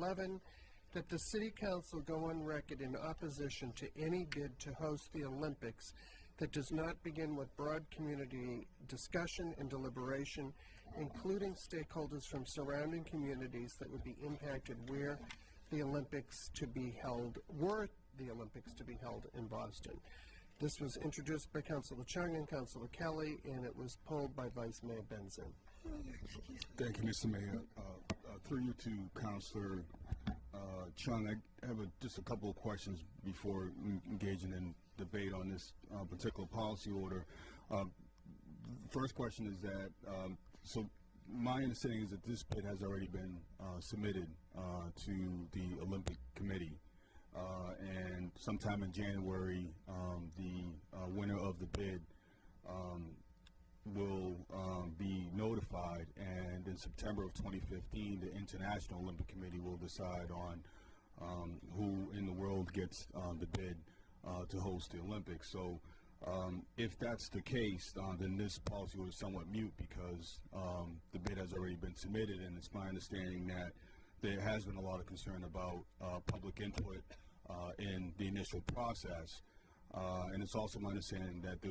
11, that the City Council go on record in opposition to any bid to host the Olympics that does not begin with broad community discussion and deliberation, including stakeholders from surrounding communities that would be impacted were the Olympics to be held in Boston. This was introduced by Councilor Chung and Councilor Kelly, and it was pulled by Vice Mayor Benzin. Thank you, Mr. Mayor. Through you to Councilor Chung, I have just a couple of questions before engaging in debate on this particular policy order. First question is that, so my understanding is that this bid has already been submitted to the Olympic Committee. And sometime in January, the winner of the bid will be notified, and in September of 2015, the International Olympic Committee will decide on who in the world gets the bid to host the Olympics. So if that's the case, then this policy was somewhat mute because the bid has already been submitted, and it's my understanding that there has been a lot of concern about public input in the initial process, and it's also my understanding that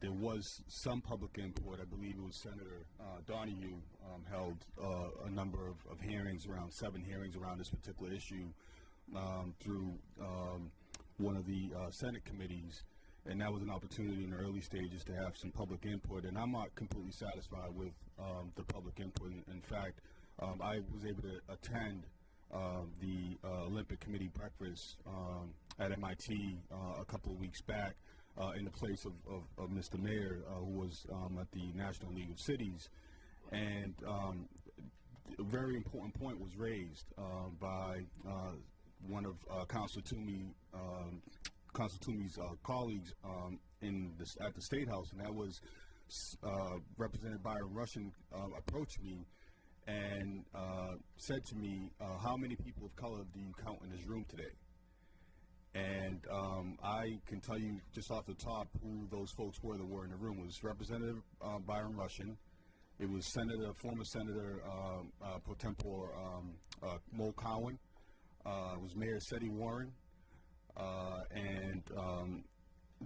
there was some public input. I believe it was Senator Donahue held a number of hearings, around 7 hearings around this particular issue through one of the Senate committees, and that was an opportunity in the early stages to have some public input, and I'm not completely satisfied with the public input. In fact, I was able to attend the Olympic Committee breakfast at MIT a couple of weeks back in the place of Mr. Mayor, who was at the National League of Cities. And a very important point was raised by one of Councilor Toomey's colleagues at the State House, and that was Representative Byron Rushing approached me and said to me, how many people of color do you count in this room today? And I can tell you just off the top who those folks were that were in the room. It was Representative Byron Rushing. It was former Senator pro tempore Mo Cowan. It was Mayor Seti Warren. And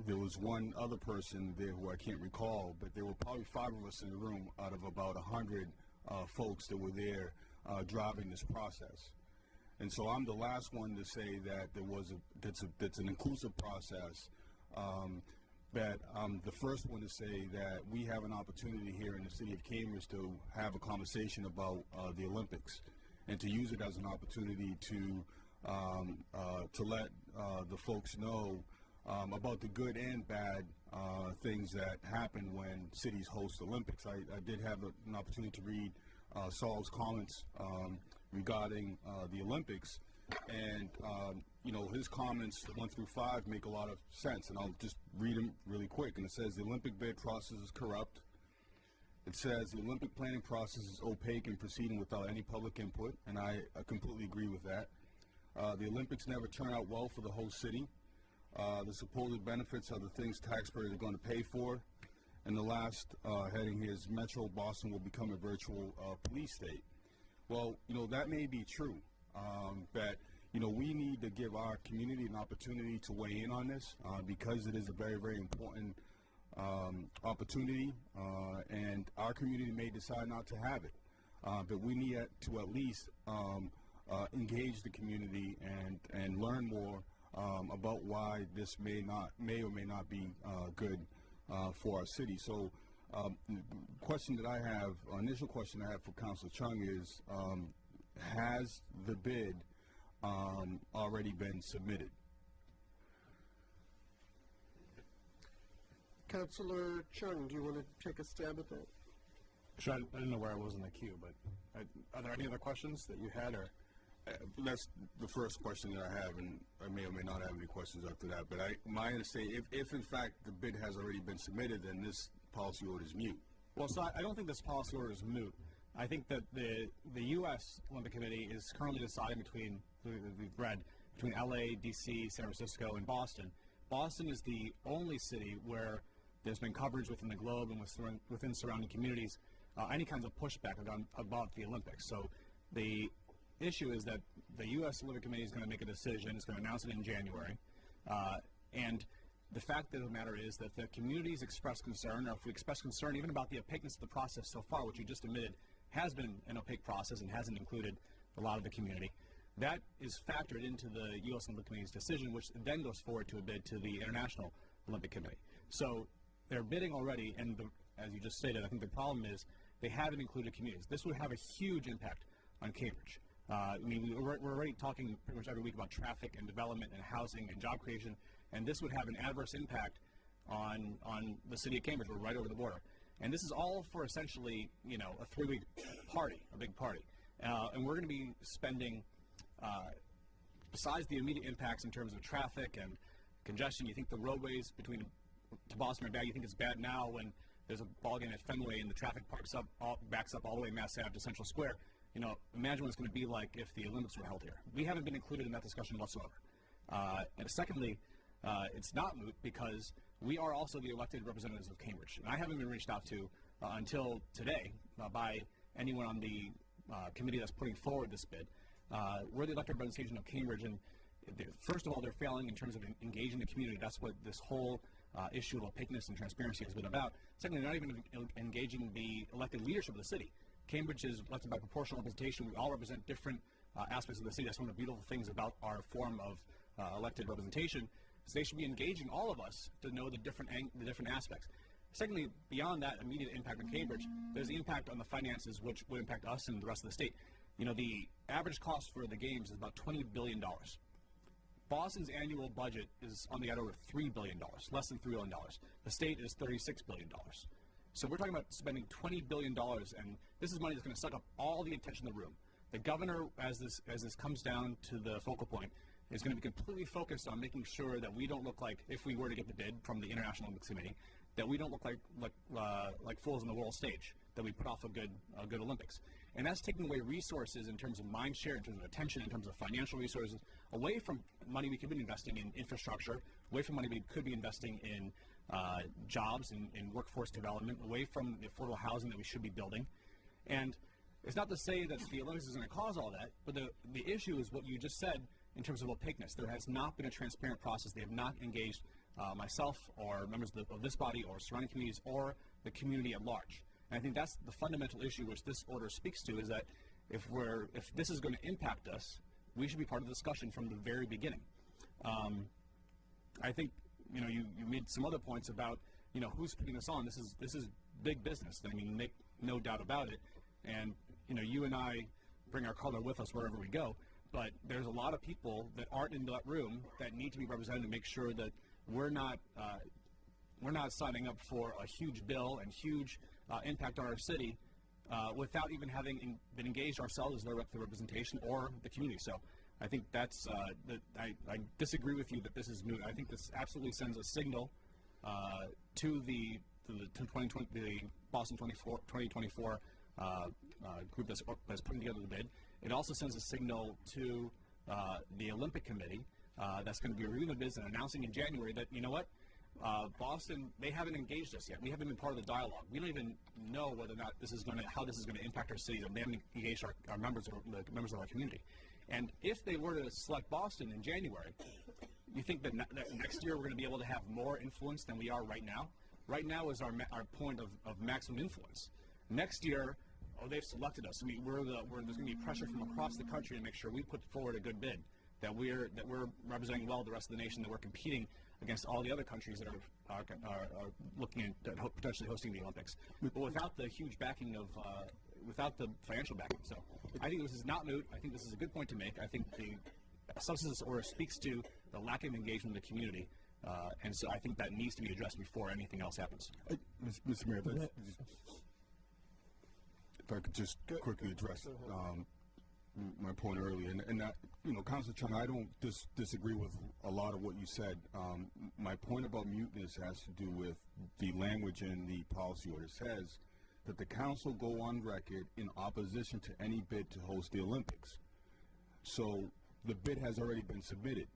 there was one other person there who I can't recall, but there were probably 5 of us in the room out of about 100 folks that were there driving this process. And so I'm the last one to say that that's an inclusive process. That I'm the first one to say that we have an opportunity here in the city of Cambridge to have a conversation about the Olympics, and to use it as an opportunity to let the folks know about the good and bad things that happen when cities host Olympics. I did have an opportunity to read Saul's comments regarding the Olympics, and his comments 1 through 5 make a lot of sense, and I'll just read them really quick. And it says the Olympic bid process is corrupt. It says the Olympic planning process is opaque and proceeding without any public input, and I completely agree with that. The Olympics never turn out well for the host city. The supposed benefits are the things taxpayers are going to pay for. And the last heading here is Metro Boston will become a virtual police state. Well, that may be true, but we need to give our community an opportunity to weigh in on this because it is a very, very important opportunity, and our community may decide not to have it. But we need to at least engage the community and learn more about why this may or may not be good for our city. So question that I have, initial question I have for Councilor Chung is, has the bid already been submitted? Councilor Chung, do you want to take a stab at that? Sure, I didn't know where I was in the queue, but are there any other questions that you had? Or that's the first question that I have, and I may or may not have any questions after that. But my understanding, if in fact the bid has already been submitted, then this policy order is mute. Well, so I don't think this policy order is moot. I think that the U.S. Olympic Committee is currently deciding between L.A., D.C., San Francisco, and Boston. Boston is the only city where there's been coverage within the globe and within surrounding communities, any kinds of pushback about the Olympics. So the issue is that the U.S. Olympic Committee is going to make a decision. It's going to announce it in January. And the fact of the matter is that the communities express concern, or if we express concern even about the opaqueness of the process so far, which you just admitted has been an opaque process and hasn't included a lot of the community, that is factored into the U.S. Olympic Committee's decision, which then goes forward to a bid to the International Olympic Committee. So they're bidding already, and as you just stated, I think the problem is they haven't included communities. This would have a huge impact on Cambridge. I mean, we're already talking pretty much every week about traffic and development and housing and job creation, and this would have an adverse impact on the city of Cambridge. We're right over the border. And this is all for essentially, you know, a 3-week party, a big party. And we're going to be spending, besides the immediate impacts in terms of traffic and congestion, you think the roadways to Boston are bad. You think it's bad now when there's a ball game at Fenway and the traffic backs up all the way Mass Ave to Central Square. You know, imagine what it's going to be like if the Olympics were held here. We haven't been included in that discussion whatsoever. And secondly, it's not moot because we are also the elected representatives of Cambridge. And I haven't been reached out to until today by anyone on the committee that's putting forward this bid. We're the elected representation of Cambridge, and first of all, they're failing in terms of engaging the community. That's what this whole issue of opaqueness and transparency has been about. Secondly, they're not even engaging the elected leadership of the city. Cambridge is elected by proportional representation. We all represent different aspects of the city. That's one of the beautiful things about our form of elected representation. So they should be engaging all of us to know the different aspects. Secondly, beyond that immediate impact on Cambridge, there's the impact on the finances, which would impact us and the rest of the state. You know, the average cost for the games is about $20 billion. Boston's annual budget is on the order of $3 billion, less than $3 billion. The state is $36 billion. So we're talking about spending $20 billion, and this is money that's going to suck up all the attention in the room. The governor, as this comes down to the focal point, is going to be completely focused on making sure that we don't look like, if we were to get the bid from the International Olympics Committee, that we don't look like fools on the world stage, that we put off a good Olympics. And that's taking away resources in terms of mind share, in terms of attention, in terms of financial resources, away from money we could be investing in infrastructure, away from money we could be investing in jobs and workforce development, away from the affordable housing that we should be building. And it's not to say that the Olympics is going to cause all that, but the issue is what you just said in terms of opaqueness. There has not been a transparent process. They have not engaged myself or members of this body or surrounding communities or the community at large. And I think that's the fundamental issue which this order speaks to, is that if this is going to impact us, we should be part of the discussion from the very beginning. I think, you know, you made some other points about, you know, who's putting this on. This is big business. I mean, make no doubt about it. And, you know, you and I bring our color with us wherever we go. But there's a lot of people that aren't in that room that need to be represented to make sure that we're not signing up for a huge bill and huge impact on our city without even having been engaged ourselves as their representation or the community. So I think that's I disagree with you that this is moot. I think this absolutely sends a signal to the Boston 2024 group that's putting together the bid. It also sends a signal to the Olympic Committee that's going to be reviewing the bids and announcing in January that, you know what, Boston, they haven't engaged us yet. We haven't been part of the dialogue. We don't even know whether or not how this is going to impact our city. They haven't engaged our members or the members of our community. And if they were to select Boston in January, you think that next year we're going to be able to have more influence than we are right now? Right now is our point of maximum influence. Next year, they've selected us. There's going to be pressure from across the country to make sure we put forward a good bid, that we're representing well the rest of the nation, that we're competing against all the other countries that are looking at potentially hosting the Olympics, but without the huge backing without the financial backing. So I think this is not moot. I think this is a good point to make. I think the substance of this order speaks to the lack of engagement of the community, and so I think that needs to be addressed before anything else happens. Mr. Mayor, if I could just quickly address my point earlier, and that, you know, Councilor Chung, I don't disagree with a lot of what you said. My point about muteness has to do with the language in the policy order. It says that the council go on record in opposition to any bid to host the Olympics. So the bid has already been submitted.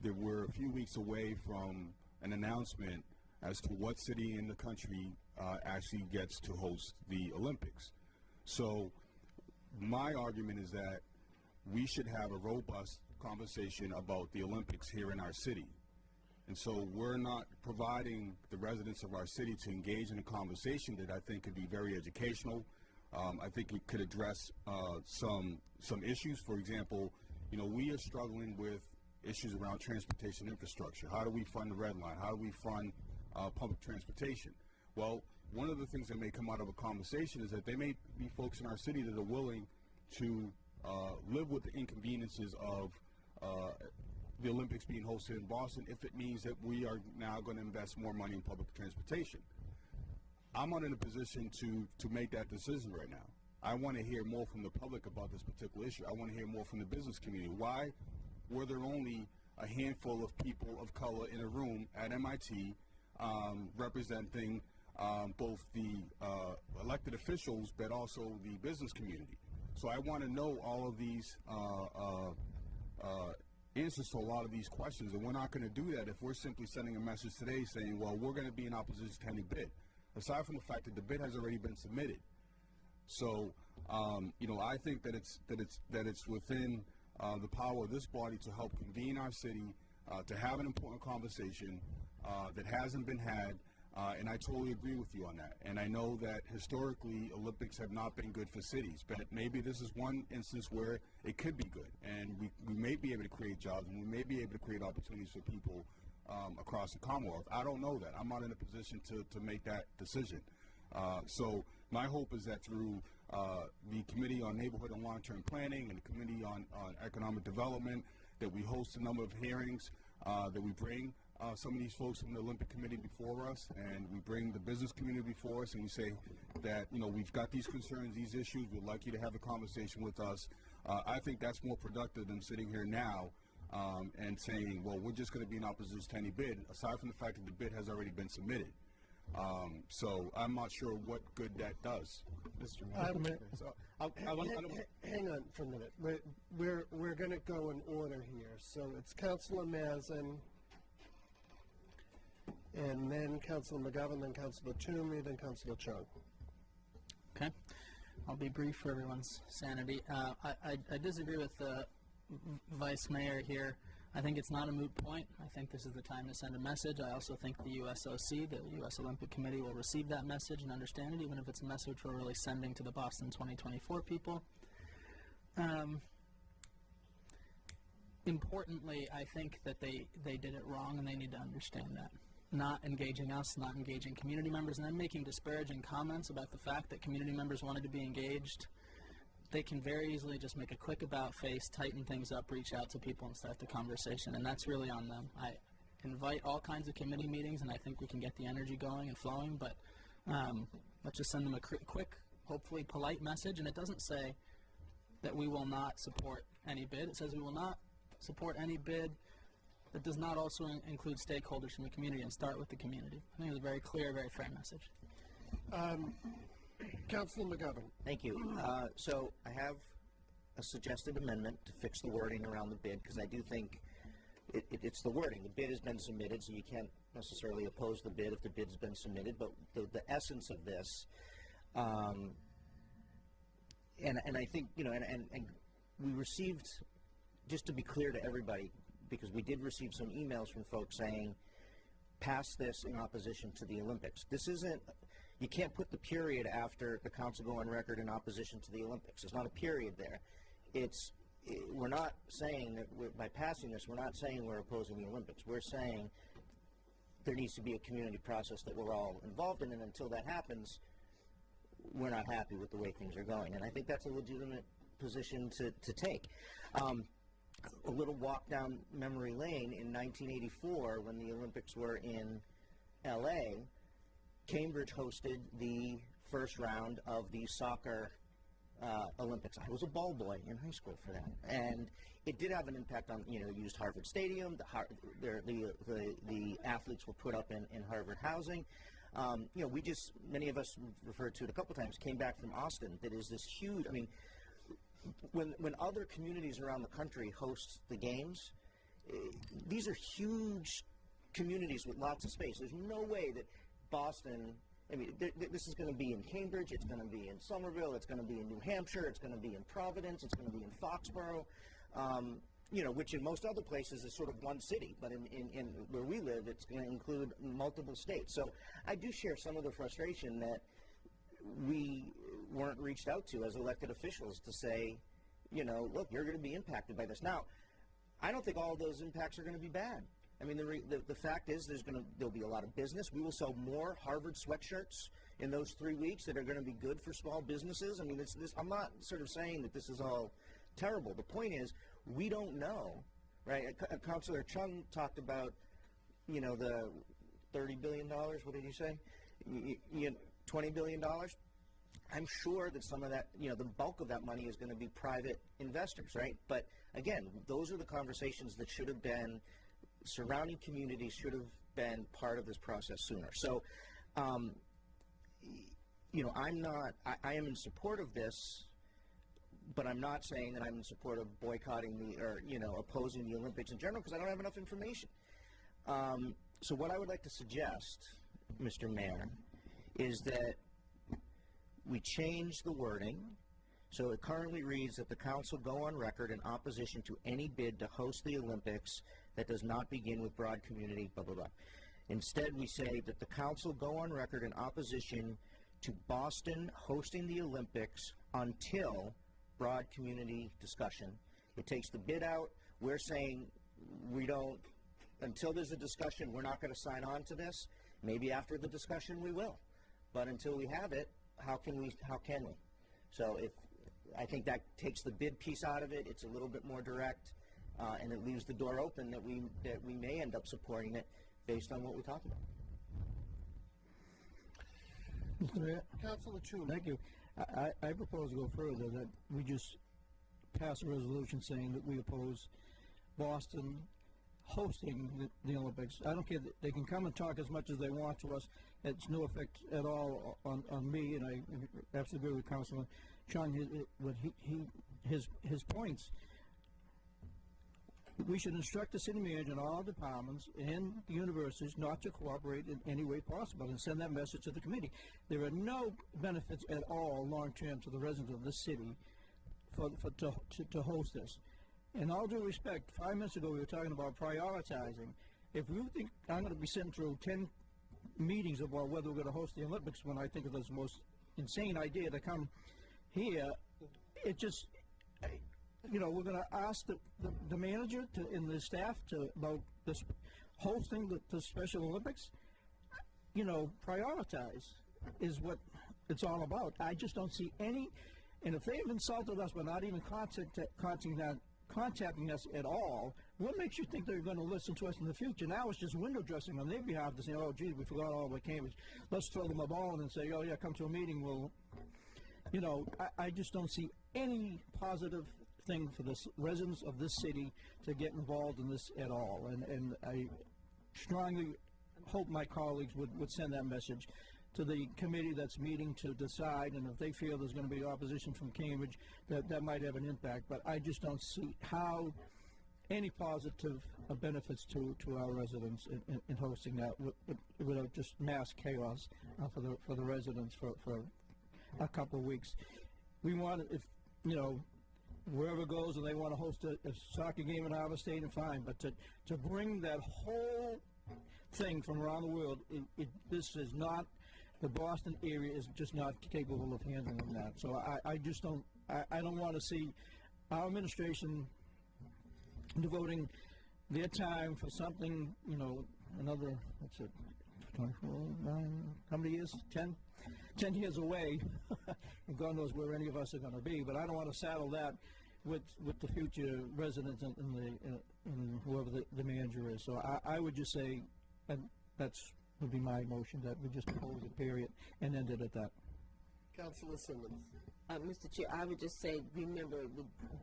We're a few weeks away from an announcement as to what city in the country actually gets to host the Olympics. So my argument is that we should have a robust conversation about the Olympics here in our city. And so we're not providing the residents of our city to engage in a conversation that I think could be very educational. I think it could address some issues. For example, you know, we are struggling with issues around transportation infrastructure. How do we fund the Red Line? How do we fund public transportation? Well, one of the things that may come out of a conversation is that there may be folks in our city that are willing to live with the inconveniences of the Olympics being hosted in Boston if it means that we are now going to invest more money in public transportation. I'm not in a position to make that decision right now. I want to hear more from the public about this particular issue. I want to hear more from the business community. Why were there only a handful of people of color in a room at MIT representing both the elected officials but also the business community? So I want to know all of these answers to a lot of these questions, and we're not going to do that if we're simply sending a message today saying, well, we're going to be in opposition to any bid, aside from the fact that the bid has already been submitted. So, you know, I think that it's within the power of this body to help convene our city, to have an important conversation that hasn't been had, and I totally agree with you on that. And I know that historically Olympics have not been good for cities, but maybe this is one instance where it could be good, and we may be able to create jobs, and we may be able to create opportunities for people across the Commonwealth. I don't know that. I'm not in a position to make that decision. So my hope is that through the Committee on Neighborhood and Long-Term Planning and the Committee on Economic Development, that we host a number of hearings, that we bring some of these folks from the Olympic Committee before us, and we bring the business community before us, and we say that, you know, we've got these concerns, these issues, we'd like you to have a conversation with us. I think that's more productive than sitting here now and saying, well, we're just going to be in opposition to any bid, aside from the fact that the bid has already been submitted. So I'm not sure what good that does. Mr. Mayor. So Hang on for a minute. We're going to go in order here. So it's Councilor Mazin, and then Councilor McGovern, then Councilor Toomey, then Councilor Chung. Okay. I'll be brief for everyone's sanity. I disagree with the Vice Mayor here. I think it's not a moot point. I think this is the time to send a message. I also think the USOC, the U.S. Olympic Committee, will receive that message and understand it, even if it's a message we're really sending to the Boston 2024 people. Importantly, I think that they did it wrong, and they need to understand that. Not engaging us, not engaging community members, and then making disparaging comments about the fact that community members wanted to be engaged. They can very easily just make a quick about face, tighten things up, reach out to people and start the conversation, and that's really on them. I invite all kinds of committee meetings, and I think we can get the energy going and flowing, but let's just send them a quick, hopefully polite message, and it doesn't say that we will not support any bid. It says we will not support any bid that does not also include stakeholders from the community, and start with the community. I think it's a very clear, very fair message. Councilor McGovern. Thank you. So I have a suggested amendment to fix the wording around the bid, because I do think it's the wording. The bid has been submitted, so you can't necessarily oppose the bid if the bid's been submitted, but the essence of this, and I think, you know, and we received, just to be clear to everybody, because we did receive some emails from folks saying, pass this in opposition to the Olympics. This isn't, you can't put the period after the council go on record in opposition to the Olympics. There's not a period there. We're not saying that by passing this, we're not saying we're opposing the Olympics. We're saying there needs to be a community process that we're all involved in, and until that happens, we're not happy with the way things are going. And I think that's a legitimate position to take. A little walk down memory lane, in 1984, when the Olympics were in LA, Cambridge hosted the first round of the soccer Olympics. I was a ball boy in high school for that, and it did have an impact on, you know, used Harvard Stadium. The athletes were put up in Harvard housing. You know, many of us referred to it a couple times, came back from Austin. That is this huge, I mean, when other communities around the country host the games, these are huge communities with lots of space. There's no way that Boston I mean, this is going to be in Cambridge, it's going to be in Somerville, it's going to be in New Hampshire, it's going to be in Providence, it's going to be in Foxborough, you know, which in most other places is sort of one city, but in where we live, it's going to include multiple states. So I do share some of the frustration that we weren't reached out to as elected officials to say, you know, look, you're going to be impacted by this. Now, I don't think all of those impacts are going to be bad. I mean, the fact is there'll be a lot of business. We will sell more Harvard sweatshirts in those 3 weeks that are going to be good for small businesses. I mean, I'm not sort of saying that this is all terrible. The point is, we don't know, right? Councilor Chung talked about, you know, the $30 billion. What did he say? $20 billion. I'm sure that some of that, you know, the bulk of that money is going to be private investors, right? But again, those are the conversations that should have been, surrounding communities should have been part of this process sooner. So, you know, I am in support of this, but I'm not saying that I'm in support of boycotting or, you know, opposing the Olympics in general, because I don't have enough information. So what I would like to suggest, Mr. Mayor, is that we change the wording. So it currently reads that the council go on record in opposition to any bid to host the Olympics that does not begin with broad community, blah, blah, blah. Instead, we say that the council go on record in opposition to Boston hosting the Olympics until broad community discussion. It takes the bid out. We're saying we don't, until there's a discussion, we're not going to sign on to this. Maybe after the discussion we will. But until we have it, how can we? So I think that takes the bid piece out of it. It's a little bit more direct, and it leaves the door open that we may end up supporting it based on what we talked about. Mr. Mayor, Councilor Toomey. thank you. I propose to go further, that we just pass a resolution saying that we oppose Boston hosting the Olympics. I don't care. They can come and talk as much as they want to us. It's no effect at all on me, and I absolutely agree with Councilman Chung. His points. We should instruct the city manager and all departments and the universities not to cooperate in any way possible, and send that message to the committee. There are no benefits at all long-term to the residents of this city to host this. In all due respect, 5 minutes ago we were talking about prioritizing. If you think I'm going to be sitting through 10 meetings about whether we're going to host the Olympics, when I think of this most insane idea to come here, it just, you know, we're going to ask the manager and the staff about this hosting the Special Olympics. You know, prioritize is what it's all about. I just don't see any, and if they've insulted us by not even contacting us at all, what makes you think they're going to listen to us in the future? Now it's just window dressing on their behalf to say, oh, geez, we forgot all about Cambridge. Let's throw them a bone and say, oh, yeah, come to a meeting. Well, you know, I just don't see any positive thing for the residents of this city to get involved in this at all. And I strongly hope my colleagues would send that message to the committee that's meeting to decide, and if they feel there's going to be opposition from Cambridge, that might have an impact. But I just don't see how any positive benefits to our residents in hosting that without just mass chaos for the residents for a couple of weeks. We want, if you know, wherever goes and they want to host a soccer game in Harvard Stadium, fine. But to bring that whole thing from around the world, this is not. The Boston area is just not capable of handling that. So I just don't. I don't want to see our administration devoting their time for something. You know, another. What's it? 24, 9, how many years? 10 years away, and God knows where any of us are going to be. But I don't want to saddle that with the future residents and whoever the manager is. So I would just say, and that's would be my motion, that we just oppose it, period, and end it at that. Councilor Simmons. Mr. Chair, I would just say, remember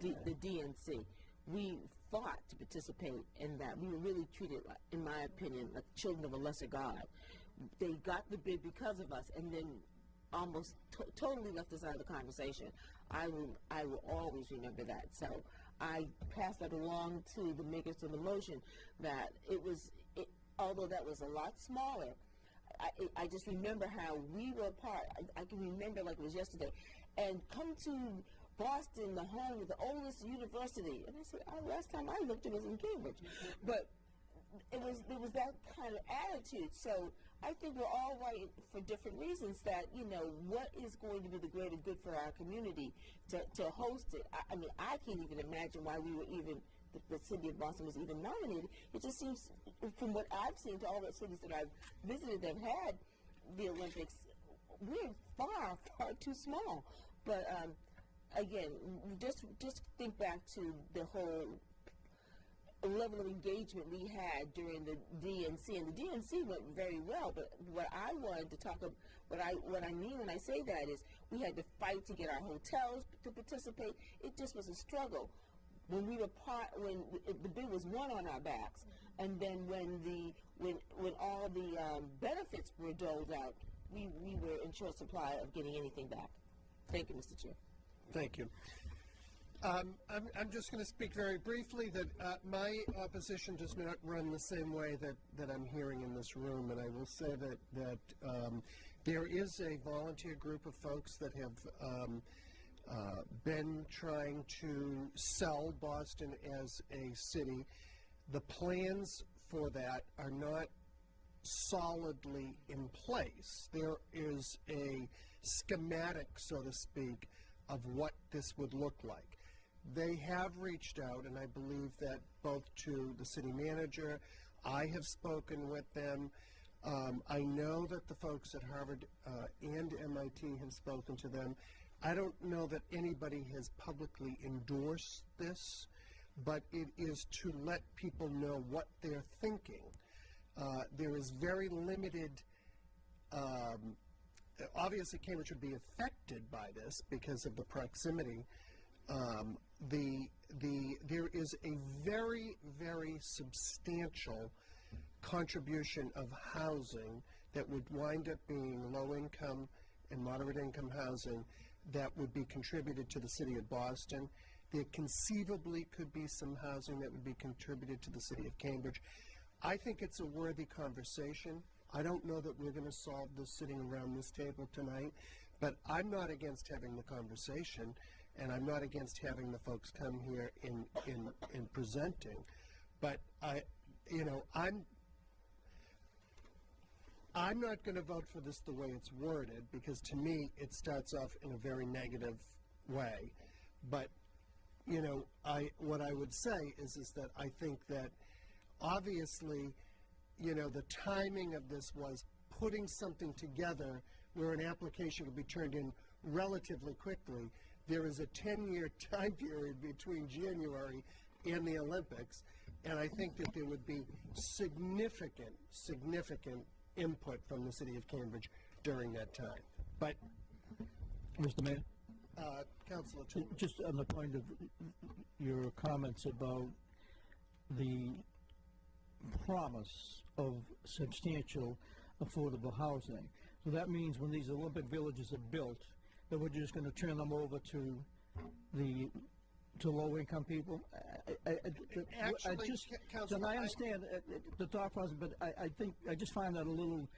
the DNC. We fought to participate in that. We were really treated, like, in my opinion, like children of a lesser God. They got the bid because of us, and then almost totally left us out of the conversation. I will always remember that. So I passed that along to the makers of the motion, that although that was a lot smaller, I just remember how we were apart. I can remember like it was yesterday. And come to Boston, the home of the oldest university. And I said, last time I looked, it was in Cambridge. But there was that kind of attitude. So I think we're all right for different reasons that, what is going to be the greater good for our community to host it. I mean, I can't even imagine why we were even, the city of Boston was even nominated. It just seems, from what I've seen to all the cities that I've visited that have had the Olympics, we're far, far too small. But again, just think back to the whole level of engagement we had during the DNC, and the DNC went very well. But what I wanted to talk about, what I mean when I say that is, we had to fight to get our hotels to participate. It just was a struggle. When we were when the bid was won on our backs, and then when all the benefits were doled out, we were in short supply of getting anything back. Thank you, Mr. Chair. Thank you. I'm just going to speak very briefly that my opposition does not run the same way that I'm hearing in this room, and I will say that there is a volunteer group of folks that have been trying to sell Boston as a city. The plans for that are not solidly in place. There is a schematic, so to speak, of what this would look like. They have reached out, and I believe that both to the city manager, I have spoken with them. I know that the folks at Harvard and MIT have spoken to them. I don't know that anybody has publicly endorsed this, but it is to let people know what they're thinking. There is very limited, obviously Cambridge would be affected by this because of the proximity. There is a very, very substantial contribution of housing that would wind up being low-income and moderate-income housing that would be contributed to the city of Boston. There conceivably could be some housing that would be contributed to the city of Cambridge. I think it's a worthy conversation. I don't know that we're going to solve this sitting around this table tonight, but I'm not against having the conversation, and I'm not against having the folks come here in presenting. But I'm not going to vote for this the way it's worded, because to me it starts off in a very negative way. But what I would say is that I think that obviously, the timing of this was putting something together where an application would be turned in relatively quickly. There is a 10-year time period between January and the Olympics, and I think that there would be significant input from the city of Cambridge during that time. But, Mr. Mayor? Councilor Toomey. Just on the point of your comments about the promise of substantial affordable housing. So that means when these Olympic villages are built, that we're just going to turn them over to low-income people. Actually, Councilor, and I understand the thought process, but I just find that a little,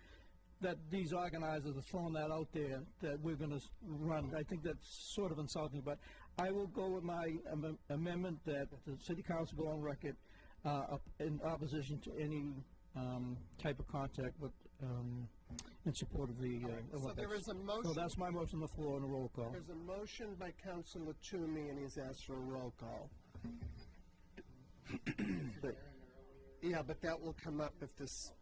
that these organizers are throwing that out there, that we're going to run. I think that's sort of insulting, but I will go with my amendment that the city council go on record in opposition to any type of contact with, in support of the Olympics. So there is a motion. So that's my motion on the floor and a roll call. There's a motion by Councilor Toomey, and he's asked for a roll call. Yeah, but that will come up if this...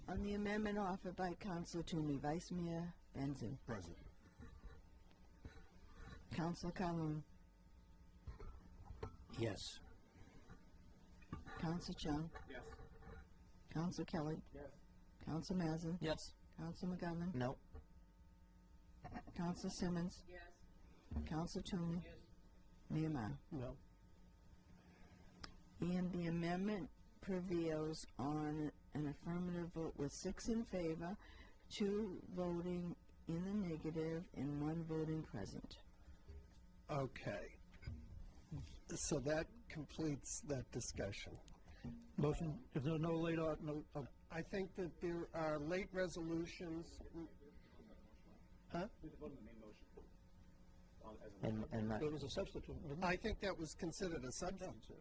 On the amendment offered by Councilor Toomey, Vice Mayor Benzin. Present. Councilor Calhoun. Yes. Councilor Chung. Yes. Councilor Kelly. Yes. Councilor Mazza. Yes. Councilor McGovern. No. Councilor Simmons. Yes. Councilor Toomey. Mayor Mao. No. And the amendment prevails on an affirmative vote with 6 in favor, 2 voting in the negative, and 1 voting present. Okay. So that completes that discussion. Motion, if there's no late, I think that there are late resolutions. Huh? and not, there was a substitute. wasn't there? I think that was considered a substitute.